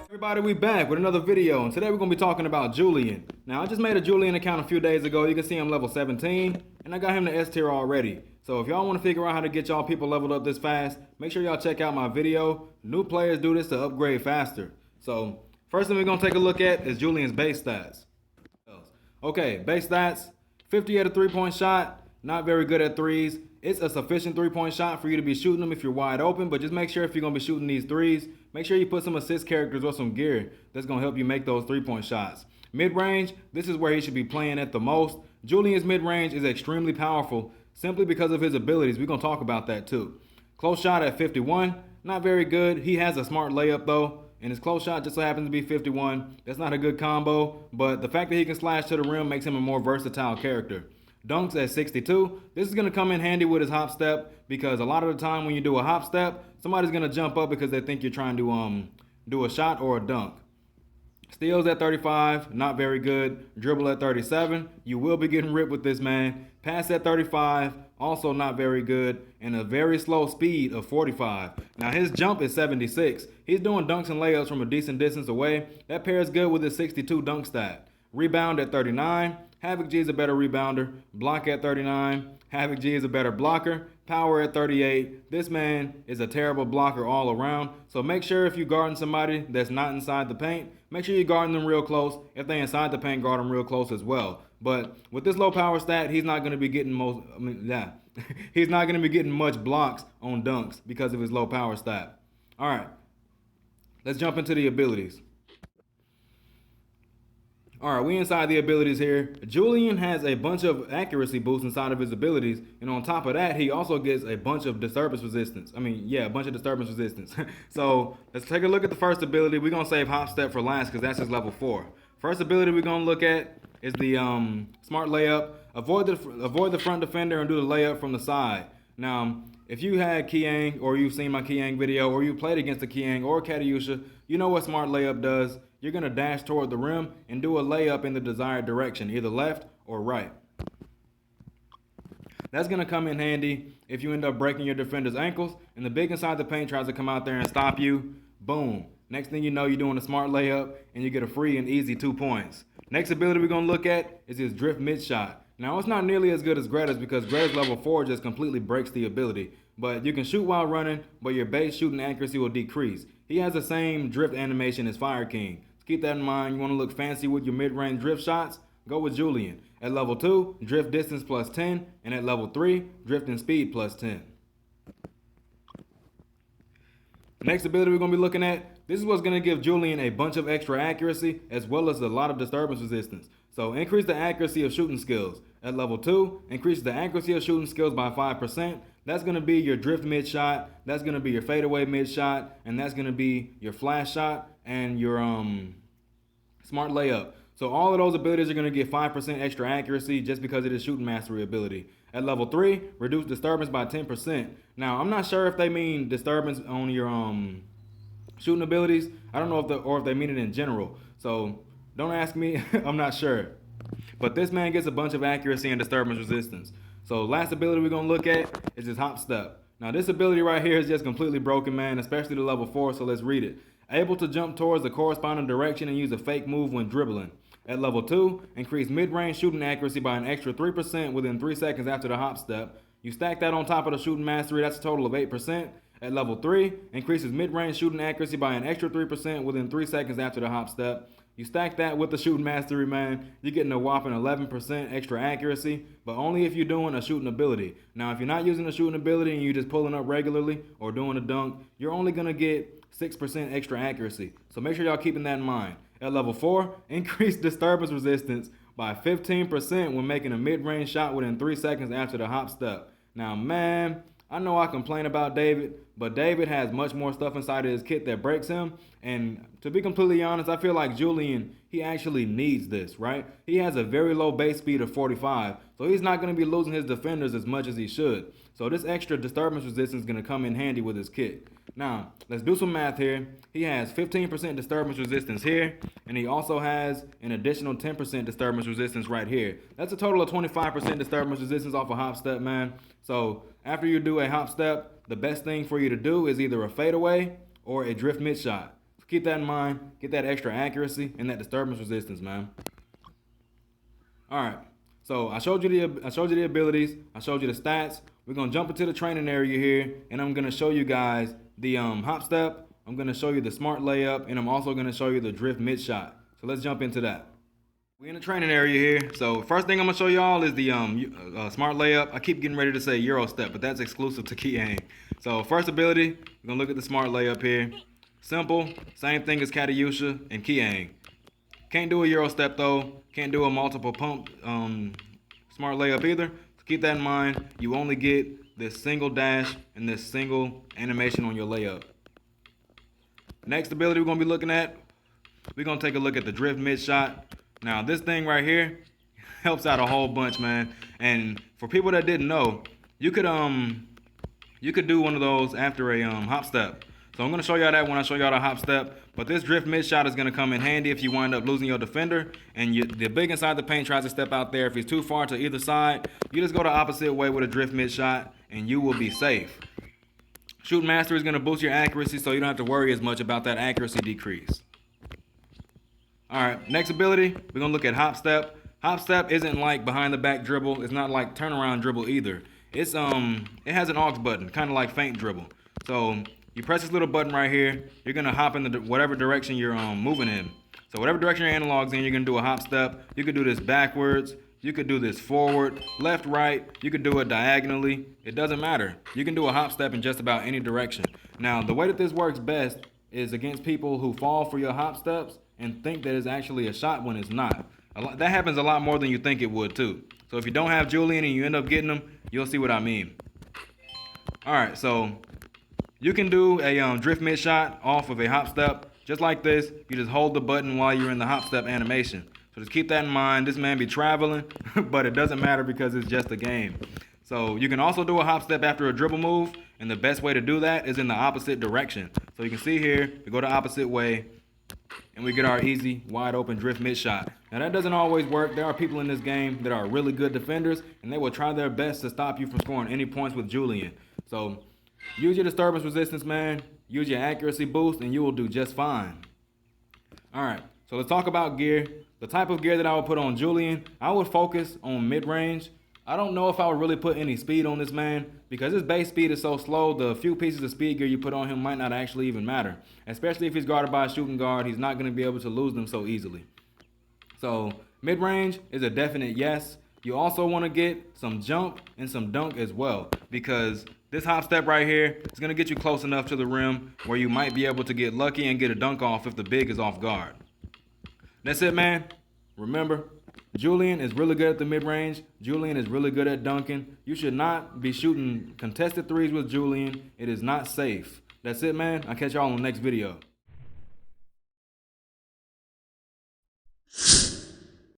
Everybody, we back with another video, and today we're going to be talking about Julian. Now, I just made a Julian account a few days ago. You can see I'm level 17, and I got him to S tier already. So if y'all want to figure out how to get y'all people leveled up this fast, make sure y'all check out my video. New players do this to upgrade faster. So first thing we're going to take a look at is Julian's base stats. Okay, base stats, 50 at a three-point shot, not very good at threes. It's a sufficient three-point shot for you to be shooting them if you're wide open, but just make sure if you're going to be shooting these threes, make sure you put some assist characters or some gear that's going to help you make those three-point shots. Mid-range, this is where he should be playing at the most. Julian's mid-range is extremely powerful simply because of his abilities. We're going to talk about that too. Close shot at 51, not very good. He has a smart layup though, and his close shot just so happens to be 51. That's not a good combo, but the fact that he can slash to the rim makes him a more versatile character. Dunks at 62. This is going to come in handy with his hop step because a lot of the time when you do a hop step, somebody's going to jump up because they think you're trying to do a shot or a dunk. Steals at 35, not very good. Dribble at 37. You will be getting ripped with this man. Pass at 35, also not very good. And a very slow speed of 45. Now his jump is 76. He's doing dunks and layups from a decent distance away. That pairs good with his 62 dunk stat. Rebound at 39. Havoc G is a better rebounder. Block at 39. Havoc G is a better blocker. Power at 38. This man is a terrible blocker all around. So make sure if you're guarding somebody that's not inside the paint, make sure you're guarding them real close. If they're inside the paint, guard them real close as well. But with this low power stat, he's not going to be getting he's not going to be getting much blocks on dunks because of his low power stat. All right, let's jump into the abilities. All right, we inside the abilities here. Julian has a bunch of accuracy boosts inside of his abilities, and on top of that, he also gets a bunch of disturbance resistance. A bunch of disturbance resistance. So let's take a look at the first ability. We're gonna save hop step for last because that's his level 4. First ability we're gonna look at is the smart layup. Avoid the front defender and do the layup from the side. Now, if you had Kiang or you've seen my Kiang video or you played against a Kiang or Katiusha, you know what smart layup does. You're going to dash toward the rim and do a layup in the desired direction, either left or right. That's going to come in handy if you end up breaking your defender's ankles and the big inside the paint tries to come out there and stop you. Boom. Next thing you know, you're doing a smart layup and you get a free and easy 2 points. Next ability we're going to look at is his drift mid shot. Now, it's not nearly as good as Greta's because Greta's level 4 just completely breaks the ability. But you can shoot while running, but your base shooting accuracy will decrease. He has the same drift animation as Fire King. Keep that in mind. You want to look fancy with your mid-range drift shots? Go with Julian. At level 2, drift distance plus 10, and at level 3, drift and speed plus 10. Next ability we're going to be looking at, this is what's going to give Julian a bunch of extra accuracy as well as a lot of disturbance resistance. So increase the accuracy of shooting skills. At level 2, increase the accuracy of shooting skills by 5%. That's going to be your drift mid shot, that's going to be your fadeaway mid shot, and that's going to be your flash shot and your smart layup. So all of those abilities are going to get 5% extra accuracy just because of the shooting mastery ability. At level 3, reduce disturbance by 10%. Now, I'm not sure if they mean disturbance on your shooting abilities. I don't know if they mean it in general. So don't ask me. I'm not sure. But this man gets a bunch of accuracy and disturbance resistance. So last ability we're going to look at is his hop step. Now this ability right here is just completely broken, man, especially the level 4, so let's read it. Able to jump towards the corresponding direction and use a fake move when dribbling. At level 2, increase mid-range shooting accuracy by an extra 3% within 3 seconds after the hop step. You stack that on top of the shooting mastery, that's a total of 8%. At level 3, increases mid-range shooting accuracy by an extra 3% within 3 seconds after the hop step. You stack that with the shooting mastery, man, you're getting a whopping 11% extra accuracy, but only if you're doing a shooting ability. Now, if you're not using a shooting ability and you're just pulling up regularly or doing a dunk, you're only going to get 6% extra accuracy. So make sure y'all keeping that in mind. At level 4, increase disturbance resistance by 15% when making a mid-range shot within 3 seconds after the hop step. Now, man, I know I complain about David, but David has much more stuff inside of his kit that breaks him. And to be completely honest, I feel like Julian, he actually needs this, right? He has a very low base speed of 45, so he's not going to be losing his defenders as much as he should. So this extra disturbance resistance is going to come in handy with his kit. Now, let's do some math here. He has 15% disturbance resistance here, and he also has an additional 10% disturbance resistance right here. That's a total of 25% disturbance resistance off a hop step, man. So after you do a hop step, the best thing for you to do is either a fadeaway or a drift mid shot. So keep that in mind. Get that extra accuracy and that disturbance resistance, man. All right. So I showed you the abilities. I showed you the stats. We're gonna jump into the training area here, and I'm gonna show you guys the hop step. I'm gonna show you the smart layup, and I'm also gonna show you the drift mid shot. So let's jump into that. We're in the training area here. So first thing I'm gonna show y'all is the smart layup. I keep getting ready to say Euro step, but that's exclusive to key aim. So first ability, we're gonna look at the smart layup here. Simple, same thing as Katyusha and key aim. Can't do a Euro step though. Can't do a multiple pump smart layup either. So keep that in mind. You only get this single dash and this single animation on your layup. Next ability we're gonna be looking at, we're gonna take a look at the drift mid shot. Now this thing right here helps out a whole bunch, man. And for people that didn't know, you could do one of those after a hop step. So I'm gonna show y'all that when I show y'all the hop step. But this drift mid shot is gonna come in handy if you wind up losing your defender and the big inside the paint tries to step out there. If he's too far to either side, you just go the opposite way with a drift mid shot and you will be safe. Shoot master is gonna boost your accuracy, so you don't have to worry as much about that accuracy decrease. All right, next ability, we're gonna look at hop step. Hop step isn't like behind the back dribble. It's not like turnaround dribble either. It's it has an aux button, kind of like feint dribble. So you press this little button right here. You're gonna hop in whatever direction you're moving in. So whatever direction your analog's in, you're gonna do a hop step. You could do this backwards. You could do this forward, left, right. You could do it diagonally. It doesn't matter. You can do a hop step in just about any direction. Now, the way that this works best is against people who fall for your hop steps and think that it's actually a shot when it's not. That happens a lot more than you think it would too. So if you don't have Julian and you end up getting them, you'll see what I mean. All right, so you can do a drift mid shot off of a hop step just like this. You just hold the button while you're in the hop step animation. So just keep that in mind. This man be traveling, but it doesn't matter because it's just a game. So you can also do a hop step after a dribble move, and the best way to do that is in the opposite direction. So you can see here, we go the opposite way, and we get our easy, wide open drift mid shot. Now that doesn't always work. There are people in this game that are really good defenders, and they will try their best to stop you from scoring any points with Julian. So use your disturbance resistance, man. Use your accuracy boost, and you will do just fine. All right, so let's talk about gear. The type of gear that I would put on Julian, I would focus on mid-range. I don't know if I would really put any speed on this man because his base speed is so slow, the few pieces of speed gear you put on him might not actually even matter. Especially if he's guarded by a shooting guard, he's not going to be able to lose them so easily. So mid-range is a definite yes. You also want to get some jump and some dunk as well because this hop step right here is going to get you close enough to the rim where you might be able to get lucky and get a dunk off if the big is off guard. That's it, man. Remember, Julian is really good at the mid-range. Julian is really good at dunking. You should not be shooting contested threes with Julian. It is not safe. That's it, man. I'll catch y'all on the next video.